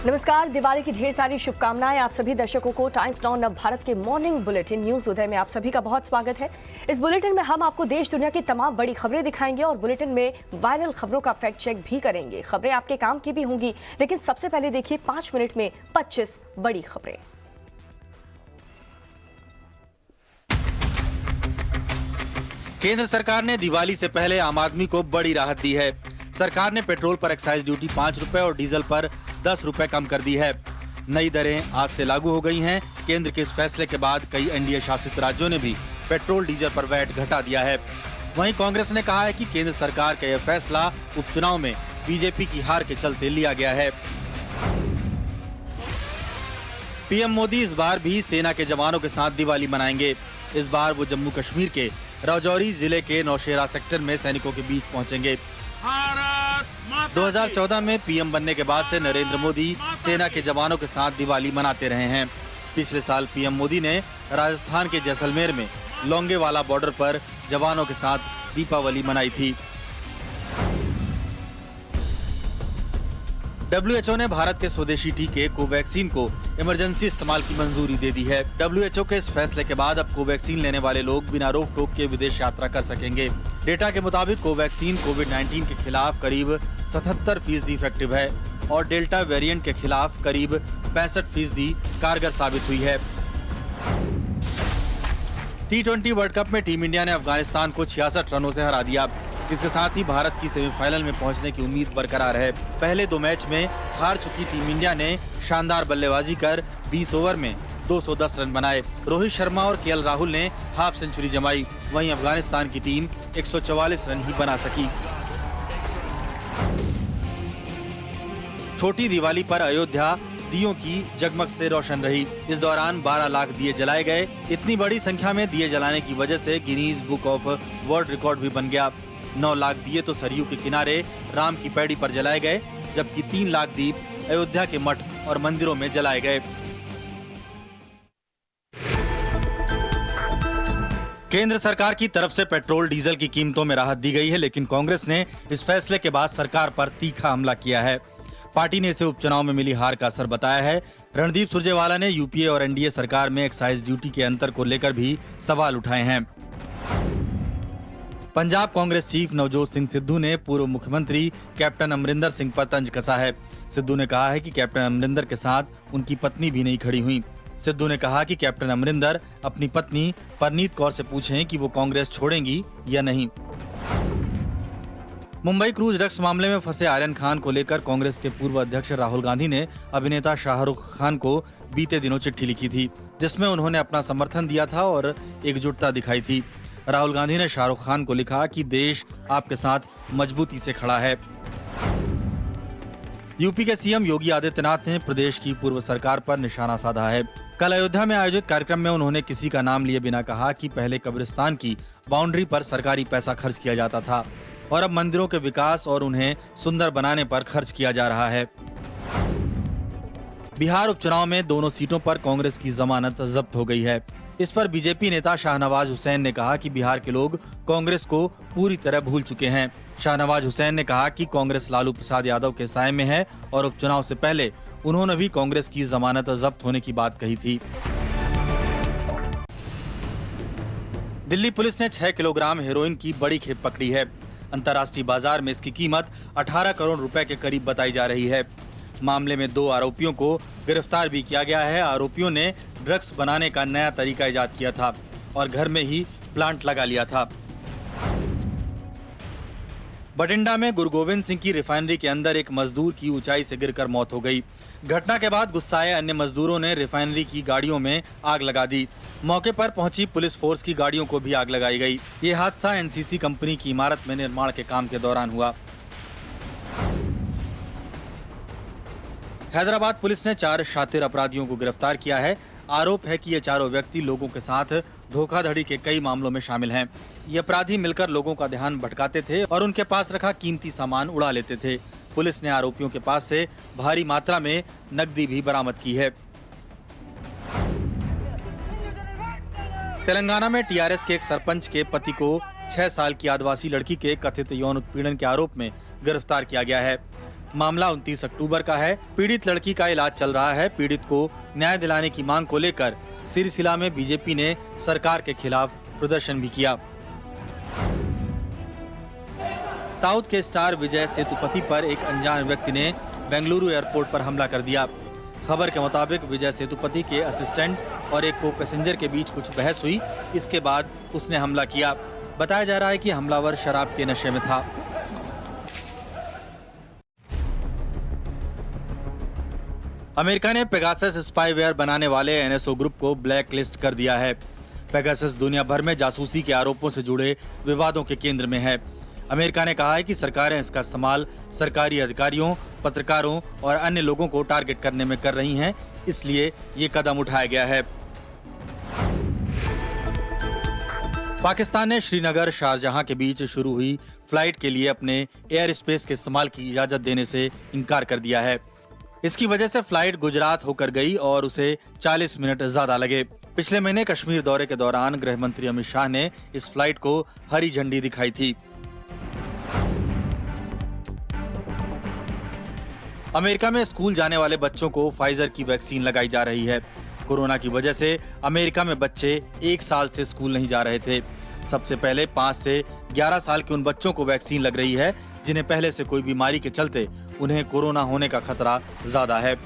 नमस्कार, दिवाली की ढेर सारी शुभकामनाएं आप सभी दर्शकों को। टाइम्स नाउ नव भारत के मॉर्निंग बुलेटिन न्यूज उदय में आप सभी का बहुत स्वागत है। इस बुलेटिन में हम आपको देश दुनिया की तमाम बड़ी खबरें दिखाएंगे और बुलेटिन में वायरल खबरों का फैक्ट चेक भी करेंगे। खबरें आपके काम की भी होंगी, लेकिन सबसे पहले देखिए 5 मिनट में 25 बड़ी खबरें। केंद्र सरकार ने दिवाली से पहले आम आदमी को बड़ी राहत दी है। सरकार ने पेट्रोल पर एक्साइज ड्यूटी 5 रुपए और डीजल पर 10 रुपए कम कर दी है। नई दरें आज से लागू हो गई हैं। केंद्र के इस फैसले के बाद कई एनडीए शासित राज्यों ने भी पेट्रोल डीजल पर वैट घटा दिया है। वहीं कांग्रेस ने कहा है कि केंद्र सरकार का यह फैसला उपचुनाव में बीजेपी की हार के चलते लिया गया है। पीएम मोदी इस बार भी सेना के जवानों के साथ दिवाली मनाएंगे। इस बार वो जम्मू कश्मीर के राजौरी जिले के नौशेरा सेक्टर में सैनिकों के बीच पहुंचेंगे। 2014 में पीएम बनने के बाद से नरेंद्र मोदी सेना के जवानों के साथ दिवाली मनाते रहे हैं। पिछले साल पीएम मोदी ने राजस्थान के जैसलमेर में लोंगेवाला बॉर्डर पर जवानों के साथ दीपावली मनाई थी। WHO ने भारत के स्वदेशी टीके कोवैक्सीन को इमरजेंसी इस्तेमाल की मंजूरी दे दी है। WHO के इस फैसले के बाद अब कोवैक्सीन लेने वाले लोग बिना रोक टोक के विदेश यात्रा कर सकेंगे। डेटा के मुताबिक कोवैक्सीन कोविड-19 के खिलाफ करीब 77% इफेक्टिव है और डेल्टा वेरिएंट के खिलाफ करीब 65% कारगर साबित हुई है। T20 वर्ल्ड कप में टीम इंडिया ने अफगानिस्तान को 66 रनों से हरा दिया। इसके साथ ही भारत की सेमीफाइनल में पहुंचने की उम्मीद बरकरार है। पहले 2 मैच में हार चुकी टीम इंडिया ने शानदार बल्लेबाजी कर 20 ओवर में 210 रन बनाए। रोहित शर्मा और केएल राहुल ने हाफ सेंचुरी जमाई। वहीं अफगानिस्तान की टीम 144 रन ही बना सकी। छोटी दिवाली पर अयोध्या दियों की जगमग से रोशन रही। इस दौरान 12 लाख दिए जलाए गए। इतनी बड़ी संख्या में दिए जलाने की वजह से Guinness book of world record भी बन गया। 9 लाख दिए तो सरयू के किनारे राम की पैड़ी पर जलाए गए, जबकि 3 लाख दीप अयोध्या के मठ और मंदिरों में जलाए गए। केंद्र सरकार की तरफ से पेट्रोल डीजल की कीमतों में राहत दी गई है, लेकिन कांग्रेस ने इस फैसले के बाद सरकार पर तीखा हमला किया है। पार्टी ने इसे उपचुनाव में मिली हार का असर बताया है। रणदीप सुरजेवाला ने यूपीए और एनडीए सरकार में एक्साइज ड्यूटी के अंतर को लेकर भी सवाल उठाए हैं। पंजाब कांग्रेस चीफ नवजोत सिंह सिद्धू ने पूर्व मुख्यमंत्री कैप्टन अमरिंदर सिंह पर तंज कसा है। सिद्धू ने कहा है कि कैप्टन अमरिंदर के साथ उनकी पत्नी भी नहीं खड़ी हुई। सिद्धू ने कहा कि कैप्टन अमरिंदर अपनी पत्नी परनीत कौर से पूछें कि वो कांग्रेस छोड़ेंगी या नहीं। मुंबई क्रूज ड्रग्स मामले में फंसे आर्यन खान को लेकर कांग्रेस के पूर्व अध्यक्ष राहुल गांधी ने अभिनेता शाहरुख खान को बीते दिनों चिट्ठी लिखी थी, जिसमें उन्होंने अपना समर्थन दिया था और एकजुटता दिखाई थी। राहुल गांधी ने शाहरुख खान को लिखा कि देश आपके साथ मजबूती से खड़ा है। यूपी के सीएम योगी आदित्यनाथ ने प्रदेश की पूर्व सरकार पर निशाना साधा है। कल अयोध्या में आयोजित कार्यक्रम में उन्होंने किसी का नाम लिए बिना कहा कि पहले कब्रिस्तान की बाउंड्री पर सरकारी पैसा खर्च किया जाता था और अब मंदिरों के विकास और उन्हें सुंदर बनाने पर खर्च किया जा रहा है। बिहार उपचुनाव में दोनों सीटों पर कांग्रेस की जमानत जब्त हो गई है। इस पर बीजेपी नेता शाहनवाज हुसैन ने कहा कि बिहार के लोग कांग्रेस को पूरी तरह भूल चुके हैं। शाहनवाज हुसैन ने कहा कि कांग्रेस लालू प्रसाद यादव के साए में है और उपचुनाव से पहले उन्होंने भी कांग्रेस की जमानत जब्त होने की बात कही थी। दिल्ली पुलिस ने 6 किलोग्राम हेरोइन की बड़ी खेप पकड़ी है। अंतर्राष्ट्रीय बाजार में इसकी कीमत 18 करोड़ रुपए के करीब बताई जा रही है। मामले में 2 आरोपियों को गिरफ्तार भी किया गया है। आरोपियों ने ड्रग्स बनाने का नया तरीका इजाद किया था और घर में ही प्लांट लगा लिया था। बठिंडा में गुरु गोविंद सिंह की रिफाइनरी के अंदर एक मजदूर की ऊंचाई से गिरकर मौत हो गई। घटना के बाद गुस्साए अन्य मजदूरों ने रिफाइनरी की गाड़ियों में आग लगा दी। मौके पर पहुंची पुलिस फोर्स की गाड़ियों को भी आग लगाई गई। ये हादसा एनसीसी कंपनी की इमारत में निर्माण के काम के दौरान हुआ। हैदराबाद पुलिस ने 4 शातिर अपराधियों को गिरफ्तार किया है। आरोप है कि ये चारों व्यक्ति लोगों के साथ धोखाधड़ी के कई मामलों में शामिल हैं। ये अपराधी मिलकर लोगों का ध्यान भटकाते थे और उनके पास रखा कीमती सामान उड़ा लेते थे। पुलिस ने आरोपियों के पास से भारी मात्रा में नकदी भी बरामद की है। तेलंगाना में टीआरएस के एक सरपंच के पति को 6 साल की आदिवासी लड़की के कथित यौन उत्पीड़न के आरोप में गिरफ्तार किया गया है। मामला 29 अक्टूबर का है। पीड़ित लड़की का इलाज चल रहा है। पीड़ित को न्याय दिलाने की मांग को लेकर सिरसिला में बीजेपी ने सरकार के खिलाफ प्रदर्शन भी किया। साउथ के स्टार विजय सेतुपति पर एक अनजान व्यक्ति ने बेंगलुरु एयरपोर्ट पर हमला कर दिया। खबर के मुताबिक विजय सेतुपति के असिस्टेंट और एक को पैसेंजर के बीच कुछ बहस हुई। इसके बाद उसने हमला किया। बताया जा रहा है कि हमलावर शराब के नशे में था। अमेरिका ने पेगासस स्पाईवेयर बनाने वाले एनएसओ ग्रुप को ब्लैक लिस्ट कर दिया है। पेगासस दुनिया भर में जासूसी के आरोपों से जुड़े विवादों के केंद्र में है। अमेरिका ने कहा है कि सरकारें इसका इस्तेमाल सरकारी अधिकारियों, पत्रकारों और अन्य लोगों को टारगेट करने में कर रही हैं, इसलिए ये कदम उठाया गया है। पाकिस्तान ने श्रीनगर शारजहां के बीच शुरू हुई फ्लाइट के लिए अपने एयर स्पेस के इस्तेमाल की इजाजत देने से इनकार कर दिया है। इसकी वजह से फ्लाइट गुजरात होकर गई और उसे 40 मिनट ज्यादा लगे। पिछले महीने कश्मीर दौरे के दौरान गृह मंत्री अमित शाह ने इस फ्लाइट को हरी झंडी दिखाई थी। अमेरिका में स्कूल जाने वाले बच्चों को फाइजर की वैक्सीन लगाई जा रही है। कोरोना की वजह से अमेरिका में बच्चे 1 साल से स्कूल नहीं जा रहे थे। सबसे पहले 5 से 11 साल के उन बच्चों को वैक्सीन लग रही है जिन्हें पहले से कोई बीमारी के चलते उन्हें कोरोना होने का खतरा ज्यादा है।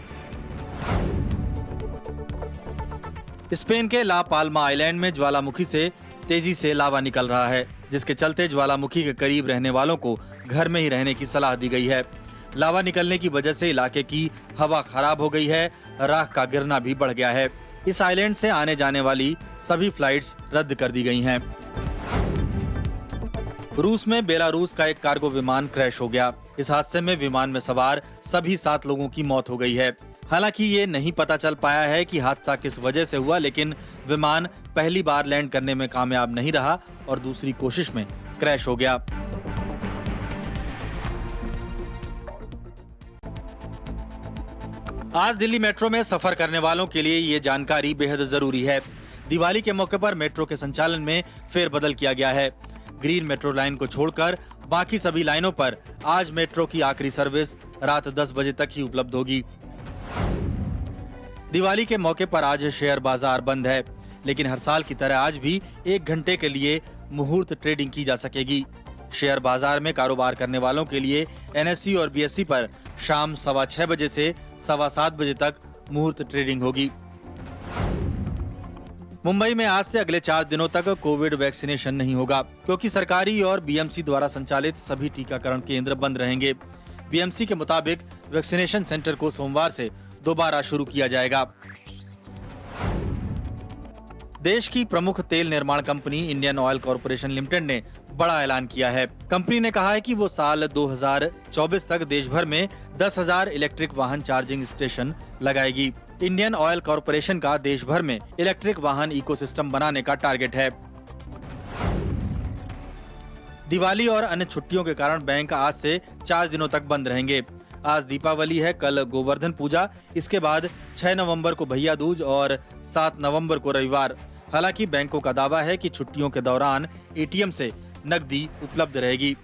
स्पेन के ला पाल्मा आइलैंड में ज्वालामुखी से तेजी से लावा निकल रहा है, जिसके चलते ज्वालामुखी के करीब रहने वालों को घर में ही रहने की सलाह दी गई है। लावा निकलने की वजह से इलाके की हवा खराब हो गई है। राख का गिरना भी बढ़ गया है। इस आइलैंड से आने जाने वाली सभी फ्लाइट्स रद्द कर दी गई हैं। रूस में बेलारूस का एक कार्गो विमान क्रैश हो गया। इस हादसे में विमान में सवार सभी 7 लोगों की मौत हो गई है। हालांकि ये नहीं पता चल पाया है कि हादसा किस वजह से हुआ, लेकिन विमान पहली बार लैंड करने में कामयाब नहीं रहा और दूसरी कोशिश में क्रैश हो गया। आज दिल्ली मेट्रो में सफर करने वालों के लिए ये जानकारी बेहद जरूरी है। दिवाली के मौके पर मेट्रो के संचालन में फेरबदल किया गया है। ग्रीन मेट्रो लाइन को छोड़कर बाकी सभी लाइनों पर आज मेट्रो की आखिरी सर्विस रात 10 बजे तक ही उपलब्ध होगी। दिवाली के मौके पर आज शेयर बाजार बंद है, लेकिन हर साल की तरह आज भी 1 घंटे के लिए मुहूर्त ट्रेडिंग की जा सकेगी। शेयर बाजार में कारोबार करने वालों के लिए एनएसई और बीएसई पर शाम 6:15 बजे से 7:15 बजे तक मुहूर्त ट्रेडिंग होगी। मुंबई में आज से अगले 4 दिनों तक कोविड वैक्सीनेशन नहीं होगा, क्योंकि सरकारी और बीएमसी द्वारा संचालित सभी टीकाकरण केंद्र बंद रहेंगे। बीएमसी के मुताबिक वैक्सीनेशन सेंटर को सोमवार से दोबारा शुरू किया जाएगा। देश की प्रमुख तेल निर्माण company Indian oil corporation limited ने बड़ा ऐलान किया है। कंपनी ने कहा है कि वो साल 2024 तक देश भर में 10,000 इलेक्ट्रिक वाहन चार्जिंग स्टेशन लगाएगी। इंडियन ऑयल कॉरपोरेशन का देश भर में इलेक्ट्रिक वाहन इकोसिस्टम बनाने का टारगेट है। दिवाली और अन्य छुट्टियों के कारण बैंक आज से 4 दिनों तक बंद रहेंगे। आज दीपावली है, कल गोवर्धन पूजा, इसके बाद 6 नवंबर को भैया दूज और 7 नवंबर को रविवार। हालांकि बैंकों का दावा है कि छुट्टियों के दौरान एटीएम से नकदी उपलब्ध रहेगी।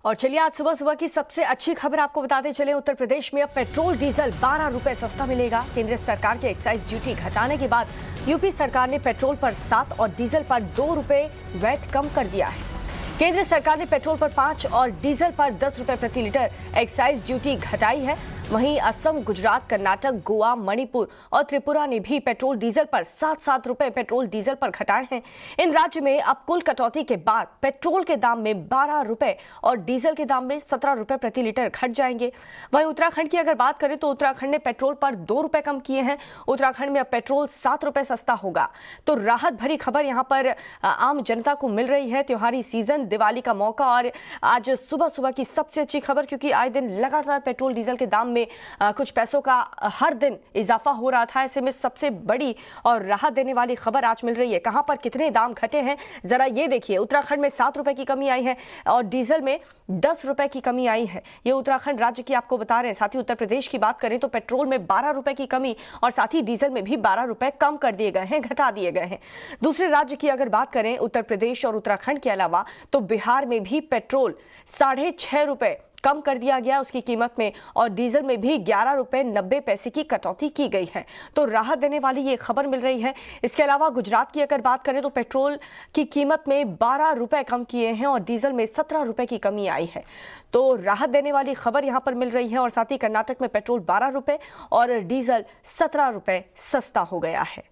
और चलिए आज सुबह सुबह की सबसे अच्छी खबर आपको बताते चले। उत्तर प्रदेश में अब पेट्रोल डीजल 12 रुपए सस्ता मिलेगा। केंद्र सरकार के एक्साइज ड्यूटी घटाने के बाद यूपी सरकार ने पेट्रोल पर 7 और डीजल पर 2 रुपए वैट कम कर दिया है। केंद्र सरकार ने पेट्रोल पर 5 और डीजल पर 10 रुपए प्रति लीटर एक्साइज ड्यूटी घटाई है। वहीं असम, गुजरात, कर्नाटक, गोवा, मणिपुर और त्रिपुरा ने भी पेट्रोल डीजल पर 7-7 रुपए पेट्रोल डीजल पर घटाए हैं। इन राज्य में अब कुल कटौती के बाद पेट्रोल के दाम में 12 रुपए और डीजल के दाम में 17 रुपए प्रति लीटर घट जाएंगे। वहीं उत्तराखंड की अगर बात करें तो उत्तराखंड ने पेट्रोल पर 2 रुपए कम किए हैं। उत्तराखंड में अब पेट्रोल 7 रुपए सस्ता होगा। तो राहत भरी खबर यहाँ पर आम जनता को मिल रही है। त्योहारी सीजन, दिवाली का मौका और आज सुबह सुबह की सबसे अच्छी खबर, क्योंकि आए दिन लगातार पेट्रोल डीजल के दाम में में कुछ पैसों का हर दिन इजाफा हो रहा था। ऐसे में सबसे बड़ी और राहत देने वाली खबर आज मिल रही है। कहां पर कितने दाम घटे हैं जरा ये देखिए। उत्तराखंड में 7 रुपए की कमी आई है और डीजल में 10 रुपए की कमी आई है। ये उत्तराखंड राज्य की आपको बता रहे हैं। साथ ही उत्तर प्रदेश की बात करें तो पेट्रोल में 12 रुपए की कमी और साथ ही डीजल में भी 12 रुपए कम कर दिए गए हैं, घटा दिए गए हैं। दूसरे राज्य की अगर बात करें उत्तर प्रदेश और उत्तराखंड के अलावा तो बिहार में भी पेट्रोल 6.5 रुपए कम कर दिया गया उसकी कीमत में और डीजल में भी 11 रुपए 90 पैसे की कटौती की गई है। तो राहत देने वाली ये खबर मिल रही है। इसके अलावा गुजरात की अगर बात करें तो पेट्रोल की कीमत में 12 रुपए कम किए हैं और डीजल में 17 रुपए की कमी आई है। तो राहत देने वाली खबर यहां पर मिल रही है। और साथ ही कर्नाटक में पेट्रोल 12 रुपए और डीजल 17 रुपए सस्ता हो गया है।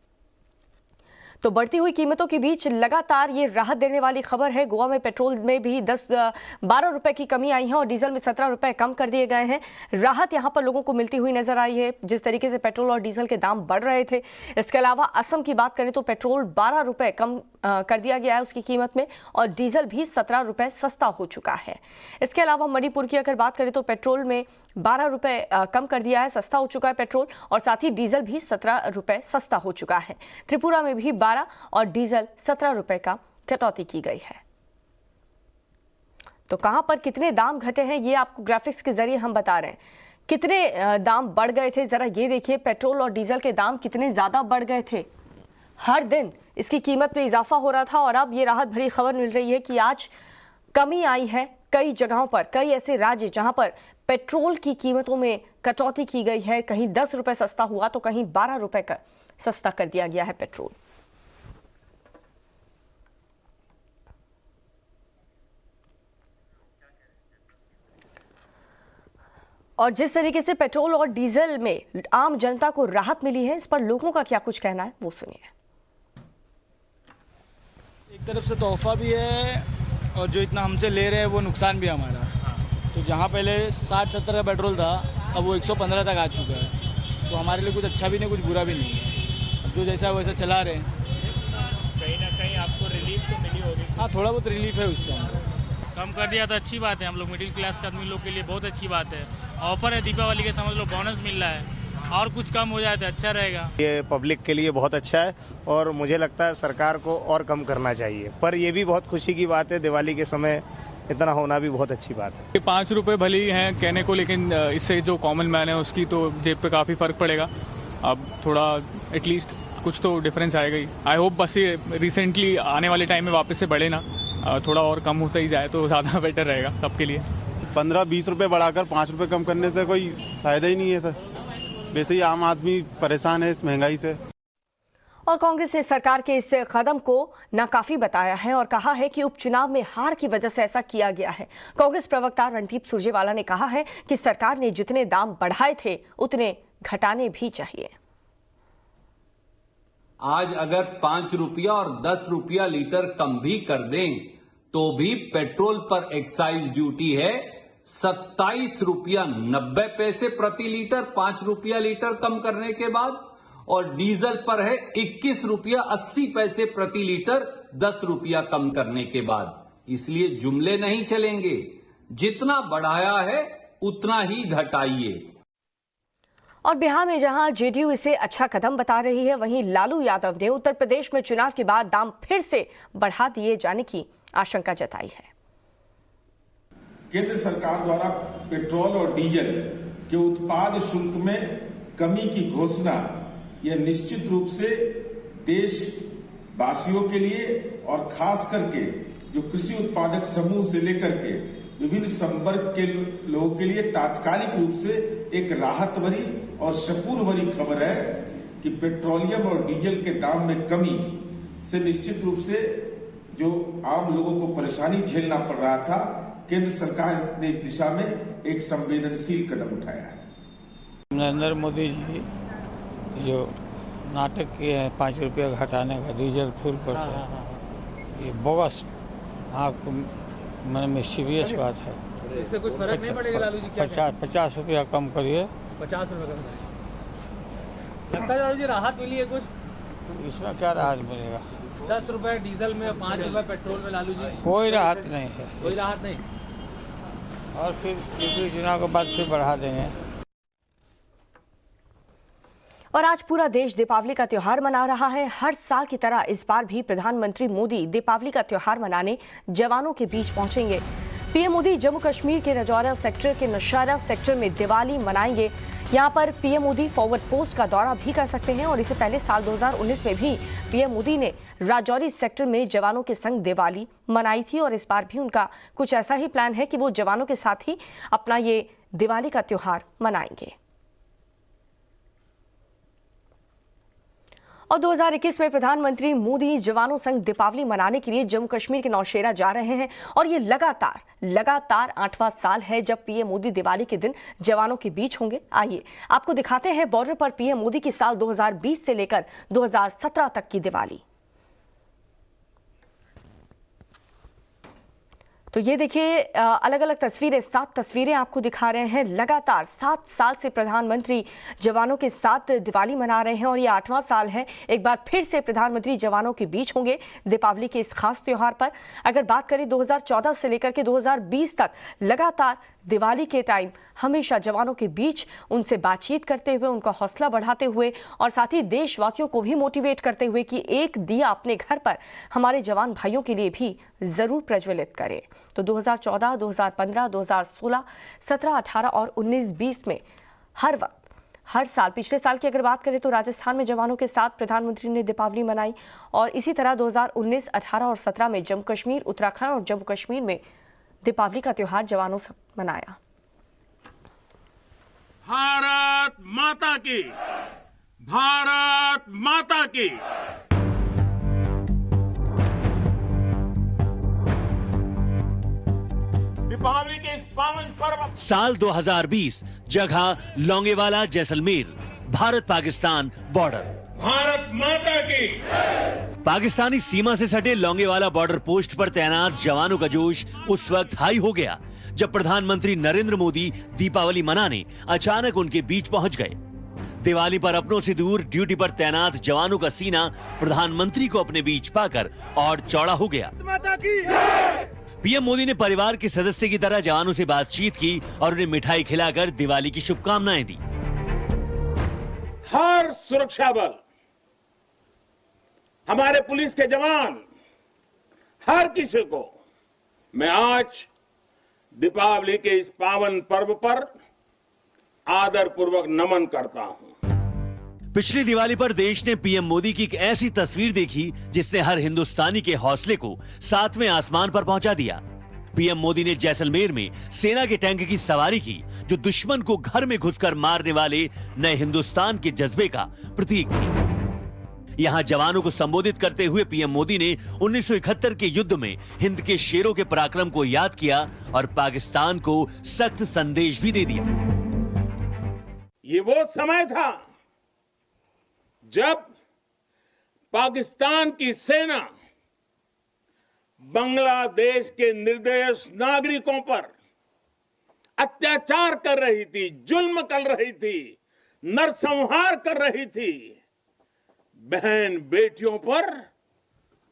तो बढ़ती हुई कीमतों के बीच लगातार ये राहत देने वाली खबर है। गोवा में पेट्रोल में भी 12 रुपए की कमी आई है और डीजल में 17 रुपए कम कर दिए गए हैं। राहत यहां पर लोगों को मिलती हुई नजर आई है जिस तरीके से पेट्रोल और डीजल के दाम बढ़ रहे थे। इसके अलावा असम की बात करें तो पेट्रोल 12 रुपए कम कर दिया गया है उसकी कीमत में और डीजल भी 17 रुपए सस्ता हो चुका है। इसके अलावा मणिपुर की अगर बात करें तो पेट्रोल में 12 रुपए कम कर दिया है, सस्ता हो चुका है पेट्रोल और साथ ही डीजल भी 17 रुपए सस्ता हो चुका है। त्रिपुरा में भी 12 और डीजल 17 रुपए का कटौती की गई है। तो कहां पर कितने दाम घटे हैं ये आपको ग्राफिक्स के जरिए हम बता रहे हैं। कितने दाम बढ़ गए थे जरा ये देखिए। पेट्रोल और डीजल के दाम कितने ज्यादा बढ़ गए थे। हर दिन इसकी कीमत में इजाफा हो रहा था और अब ये राहत भरी खबर मिल रही है कि आज कमी आई है कई जगहों पर। कई ऐसे राज्य जहां पर पेट्रोल की कीमतों में कटौती की गई है। कहीं 10 रुपए सस्ता हुआ तो कहीं 12 रुपए का सस्ता कर दिया गया है पेट्रोल। और जिस तरीके से पेट्रोल और डीजल में आम जनता को राहत मिली है इस पर लोगों का क्या कुछ कहना है वो सुनिए। एक तरफ से तोहफा भी है और जो इतना हमसे ले रहे हैं वो नुकसान भी है हमारा। तो जहाँ पहले 60-70 का पेट्रोल था अब वो 115 तक आ चुका है। तो हमारे लिए कुछ अच्छा भी नहीं कुछ बुरा भी नहीं है। अब जो जैसा वैसा चला रहे हैं। कहीं ना कहीं आपको रिलीफ तो मिली होगी। हाँ थोड़ा बहुत रिलीफ है उससे। कम कर दिया तो अच्छी बात है। हम लोग मिडिल क्लास के आदमी लोग के लिए बहुत अच्छी बात है। ऑफर है दीपावली के, समझ लो बोनस मिल रहा है और कुछ कम हो जाए तो अच्छा रहेगा। ये पब्लिक के लिए बहुत अच्छा है और मुझे लगता है सरकार को और कम करना चाहिए। पर ये भी बहुत खुशी की बात है, दिवाली के समय इतना होना भी बहुत अच्छी बात है। 5 रुपए भले ही हैं कहने को, लेकिन इससे जो कॉमन मैन है उसकी तो जेब पे काफ़ी फर्क पड़ेगा। अब थोड़ा एटलीस्ट कुछ तो डिफरेंस आएगा ही। आई होप बस ये रिसेंटली आने वाले टाइम में वापस से बढ़े ना, थोड़ा और कम होता ही जाए तो ज़्यादा बेटर रहेगा सबके लिए। 15-20 रुपए बढ़ाकर 5 रुपए कम करने से कोई फायदा ही नहीं है सर। वैसे ही आम आदमी परेशान है इस महंगाई से। और कांग्रेस ने सरकार के इस कदम को नाकाफी बताया है और कहा है कि उपचुनाव में हार की वजह से ऐसा किया गया है। कांग्रेस प्रवक्ता रणदीप सुरजेवाला ने कहा है कि सरकार ने जितने दाम बढ़ाए थे उतने घटाने भी चाहिए। आज अगर 5 रुपया और 10 रुपया लीटर कम भी कर दें तो भी पेट्रोल पर एक्साइज ड्यूटी है 27 रुपया 90 पैसे प्रति लीटर 5 रुपया लीटर कम करने के बाद, और डीजल पर है 21 रुपया 80 पैसे प्रति लीटर 10 रुपया कम करने के बाद। इसलिए जुमले नहीं चलेंगे, जितना बढ़ाया है उतना ही घटाइए। और बिहार में जहां जेडीयू इसे अच्छा कदम बता रही है वहीं लालू यादव ने उत्तर प्रदेश में चुनाव के बाद दाम फिर से बढ़ा दिए जाने की आशंका जताई है। केंद्र सरकार द्वारा पेट्रोल और डीजल के उत्पाद शुल्क में कमी की घोषणा यह निश्चित रूप से देशवासियों के लिए और खास करके जो कृषि उत्पादक समूह से लेकर के विभिन्न संवर्ग के लोगों के लिए तात्कालिक रूप से एक राहत भरी और सुकून भरी खबर है कि पेट्रोलियम और डीजल के दाम में कमी से निश्चित रूप से जो आम लोगों को परेशानी झेलना पड़ रहा था, केंद्र सरकार ने इस दिशा में एक संवेदनशील कदम उठाया है। नरेंद्र मोदी जी जो नाटक किए हैं 5 रुपया घटाने का डीजल फ्यूल पर से, ये बोगस आपको मैंने मिस्टीरियस बात है। इससे कुछ फर्क नहीं पड़ेगा लालू जी? 50 रुपया कम करिए। 50 रुपया कम लगता है लालू जी राहत मिली है कुछ? इसमें क्या राहत मिलेगा? 10 रुपए डीजल में 5 रुपए पेट्रोल में लालू जी कोई राहत नहीं है। कोई राहत नहीं। और फिर चुनाव के बाद फिर बढ़ा देंगे। और आज पूरा देश दीपावली का त्योहार मना रहा है। हर साल की तरह इस बार भी प्रधानमंत्री मोदी दीपावली का त्योहार मनाने जवानों के बीच पहुंचेंगे। पीएम मोदी जम्मू कश्मीर के राजौरी सेक्टर के नौशहरा सेक्टर में दिवाली मनाएंगे। यहां पर पीएम मोदी फॉरवर्ड पोस्ट का दौरा भी कर सकते हैं और इससे पहले साल 2019 में भी पीएम मोदी ने राजौरी सेक्टर में जवानों के संग दिवाली मनाई थी और इस बार भी उनका कुछ ऐसा ही प्लान है कि वो जवानों के साथ ही अपना ये दिवाली का त्योहार मनाएंगे। और 2021 में प्रधानमंत्री मोदी जवानों संग दीपावली मनाने के लिए जम्मू कश्मीर के नौशेरा जा रहे हैं और ये लगातार 8वां साल है जब पीएम मोदी दिवाली के दिन जवानों के बीच होंगे। आइए आपको दिखाते हैं बॉर्डर पर पीएम मोदी की साल 2020 से लेकर 2017 तक की दिवाली। तो ये देखिए अलग अलग तस्वीरें, 7 तस्वीरें आपको दिखा रहे हैं। लगातार 7 साल से प्रधानमंत्री जवानों के साथ दिवाली मना रहे हैं और ये 8वां साल है। एक बार फिर से प्रधानमंत्री जवानों के बीच होंगे दीपावली के इस खास त्योहार पर। अगर बात करें 2014 से लेकर के 2020 तक लगातार दिवाली के टाइम हमेशा जवानों के बीच उनसे बातचीत करते हुए, उनका हौसला बढ़ाते हुए और साथ ही देशवासियों को भी मोटिवेट करते हुए कि एक दिया अपने घर पर हमारे जवान भाइयों के लिए भी जरूर प्रज्वलित करें। तो 2014, 2015, 2016, 17, 18 और 19-20 में हर साल, पिछले साल की अगर बात करें तो राजस्थान में जवानों के साथ प्रधानमंत्री ने दीपावली मनाई और इसी तरह 2019, 18 और 17 में जम्मू कश्मीर, उत्तराखंड और जम्मू कश्मीर में दीपावली का त्योहार जवानों से मनाया। भारत माता की, भारत माता की। दीपावली के इस पावन पर्व साल 2020, जगह लौंगेवाला जैसलमेर, भारत पाकिस्तान बॉर्डर। भारत माता की। पाकिस्तानी सीमा से सटे लौंगेवाला बॉर्डर पोस्ट पर तैनात जवानों का जोश उस वक्त हाई हो गया जब प्रधानमंत्री नरेंद्र मोदी दीपावली मनाने अचानक उनके बीच पहुंच गए। दिवाली पर अपनों से दूर ड्यूटी पर तैनात जवानों का सीना प्रधानमंत्री को अपने बीच पाकर और चौड़ा हो गया। पीएम मोदी ने परिवार के सदस्य की तरह जवानों से बातचीत की और उन्हें मिठाई खिलाकर दिवाली की शुभकामनाएं दी। हर सुरक्षा बल, हमारे पुलिस के जवान, हर किसी को मैं आज दीपावली के इस पावन पर्व पर आदर पूर्वक नमन करता हूं। पिछली दिवाली पर देश ने पीएम मोदी की एक ऐसी तस्वीर देखी जिसने हर हिंदुस्तानी के हौसले को 7वें आसमान पर पहुंचा दिया। पीएम मोदी ने जैसलमेर में सेना के टैंक की सवारी की जो दुश्मन को घर में घुसकर मारने वाले नए हिंदुस्तान के जज्बे का प्रतीक थी। यहां जवानों को संबोधित करते हुए पीएम मोदी ने 1971 के युद्ध में हिंद के शेरों के पराक्रम को याद किया और पाकिस्तान को सख्त संदेश भी दे दिया। ये वो समय था जब पाकिस्तान की सेना बांग्लादेश के निर्दोष नागरिकों पर अत्याचार कर रही थी, जुल्म कर रही थी, नरसंहार कर रही थी। बहन बेटियों पर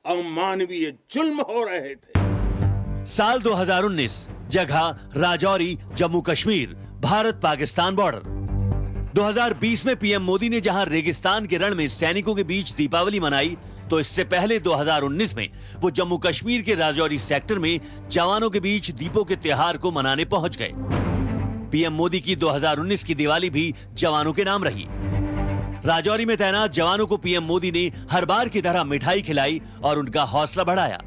अमानवीय जुल्म हो रहे थे। साल 2019, जगह राजौरी, जम्मू कश्मीर, भारत पाकिस्तान बॉर्डर। 2020 में पीएम मोदी ने जहां रेगिस्तान के रण में सैनिकों के बीच दीपावली मनाई तो इससे पहले 2019 में वो जम्मू कश्मीर के राजौरी सेक्टर में जवानों के बीच दीपों के त्योहार को मनाने पहुंच गए। पीएम मोदी की 2019 की दिवाली भी जवानों के नाम रही। राजौरी में तैनात जवानों को पीएम मोदी ने हर बार की तरह मिठाई खिलाई और उनका हौसला बढ़ाया।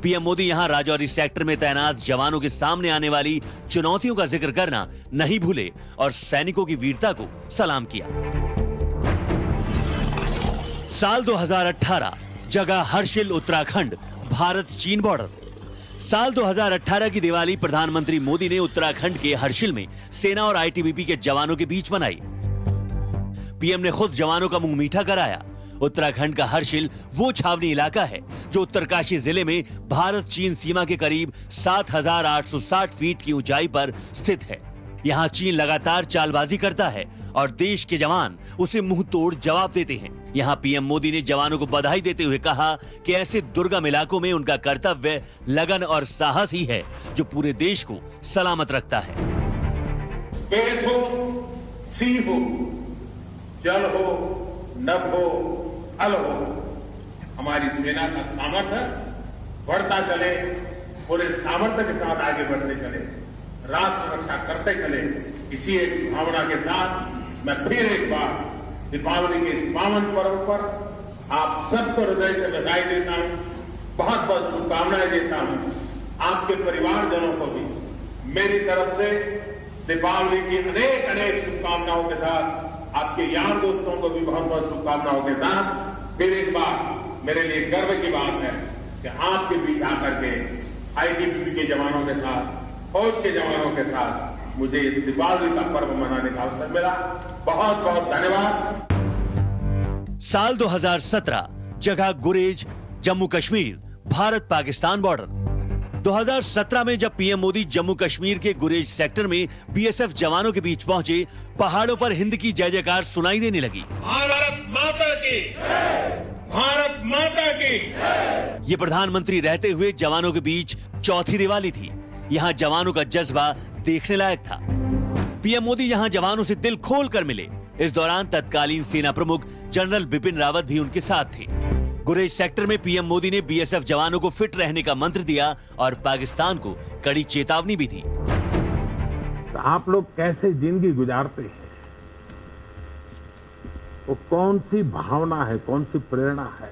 पीएम मोदी यहां राजौरी सेक्टर में तैनात जवानों के सामने आने वाली चुनौतियों का जिक्र करना नहीं भूले और सैनिकों की वीरता को सलाम किया। साल 2018, जगह हर्षिल, उत्तराखंड, भारत चीन बॉर्डर। साल 2018 की दिवाली प्रधानमंत्री मोदी ने उत्तराखंड के हर्षिल में सेना और आईटीबीपी के जवानों के बीच मनाई। पीएम ने खुद जवानों का मुंह मीठा कराया। उत्तराखंड का हर्षिल वो छावनी इलाका है जो उत्तरकाशी जिले में भारत चीन सीमा के करीब 7,860 फीट की ऊंचाई पर स्थित है। यहाँ चीन लगातार चालबाजी करता है और देश के जवान उसे मुंह तोड़ जवाब देते हैं। यहाँ पीएम मोदी ने जवानों को बधाई देते हुए कहा कि ऐसे दुर्गम इलाकों में उनका कर्तव्य, लगन और साहस ही है जो पूरे देश को सलामत रखता है। पेड़ हो, सी हो, जल हो, नभ हो, थल हो, हमारी सेना का सामर्थ्य बढ़ता चले, पूरे सामर्थ्य के साथ आगे बढ़ते चले, राष्ट्र रक्षा करते चले। इसी एक भावना के साथ मैं फिर एक बार दीपावली के इस पावन पर्व पर आप सबको हृदय से बधाई देता हूं, बहुत बहुत शुभकामनाएं देता हूं। आपके परिवारजनों को भी मेरी तरफ से दीपावली की अनेक अनेक शुभकामनाओं के साथ, आपके यार दोस्तों को भी बहुत बहुत शुभकामनाओं के साथ फिर एक बार मेरे लिए गर्व की बात है कि आपके बीच आकर के आईटीबीपी के जवानों के साथ, फौज के जवानों के साथ मुझे इस दीपावली का पर्व मनाने का अवसर मिला। बहुत बहुत धन्यवाद। साल 2017, जगह गुरेज, जम्मू कश्मीर, भारत पाकिस्तान बॉर्डर। 2017 में जब पीएम मोदी जम्मू कश्मीर के गुरेज सेक्टर में बीएसएफ जवानों के बीच पहुंचे, पहाड़ों पर हिंद की जय जयकार सुनाई देने लगी। भारत माता की, भारत माता की। ये प्रधानमंत्री रहते हुए जवानों के बीच चौथी दिवाली थी। यहाँ जवानों का जज्बा देखने लायक था। पीएम मोदी यहाँ जवानों से दिल खोल कर मिले। इस दौरान तत्कालीन सेना प्रमुख जनरल बिपिन रावत भी उनके साथ थे। गुरेज सेक्टर में पीएम मोदी ने बीएसएफ जवानों को फिट रहने का मंत्र दिया और पाकिस्तान को कड़ी चेतावनी भी दी। तो आप लोग कैसे जिंदगी गुजारते हैं, वो कौन सी भावना है, कौन सी प्रेरणा है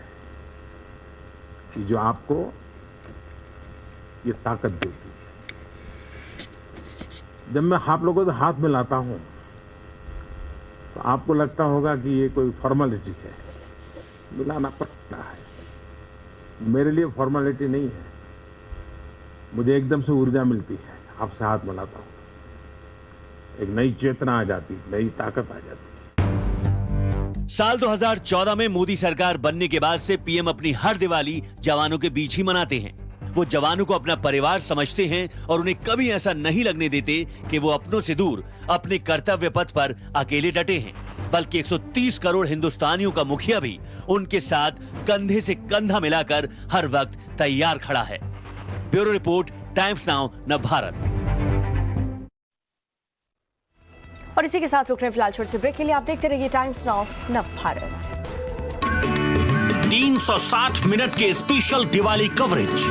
कि जो आपको ये ताकत देती है। जब मैं आप लोगों से हाथ मिलाता हूं तो आपको लगता होगा कि ये कोई फॉर्मेलिटी है, मिलाना पड़ता है। मेरे लिए फॉर्मेलिटी नहीं है, मुझे एकदम से ऊर्जा मिलती है। आपसे हाथ मिलाता हूं, एक नई चेतना आ जाती, नई ताकत आ जाती। साल 2014 में मोदी सरकार बनने के बाद से पीएम अपनी हर दिवाली जवानों के बीच ही मनाते हैं। वो जवानों को अपना परिवार समझते हैं और उन्हें कभी ऐसा नहीं लगने देते कि वो अपनों से दूर अपने कर्तव्य पथ पर अकेले डटे हैं, बल्कि 130 करोड़ हिंदुस्तानियों का मुखिया भी उनके साथ कंधे से कंधा मिलाकर हर वक्त तैयार खड़ा है। ब्यूरो रिपोर्ट, टाइम्स नाउ नव भारत। और इसी के साथ रुक रहे हैं फिलहाल छोटे से ब्रेक के लिए। आप देखते रहिए टाइम्स नाउ नव भारत। 360 मिनट के special Diwali coverage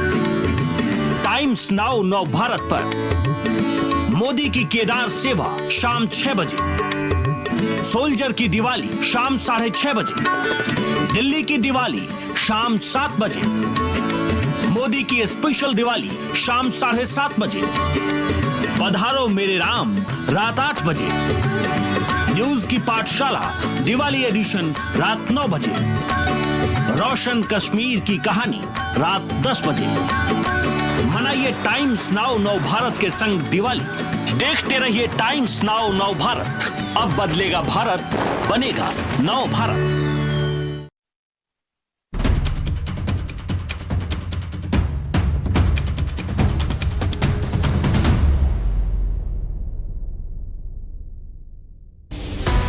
times now नव भारत पर। मोदी की केदार सेवा शाम 6 बजे, सोल्जर की दिवाली शाम 6:30 बजे, दिल्ली की दिवाली शाम 7 बजे, मोदी की स्पेशल दिवाली शाम 7:30 बजे, पधारो मेरे राम रात 8 बजे, न्यूज की पाठशाला दिवाली एडिशन रात 9 बजे, रोशन कश्मीर की कहानी रात 10 बजे। मनाइए टाइम्स नाउ नव भारत के संग दिवाली। देखते रहिए टाइम्स नाउ नव भारत। अब बदलेगा भारत, बनेगा नव भारत।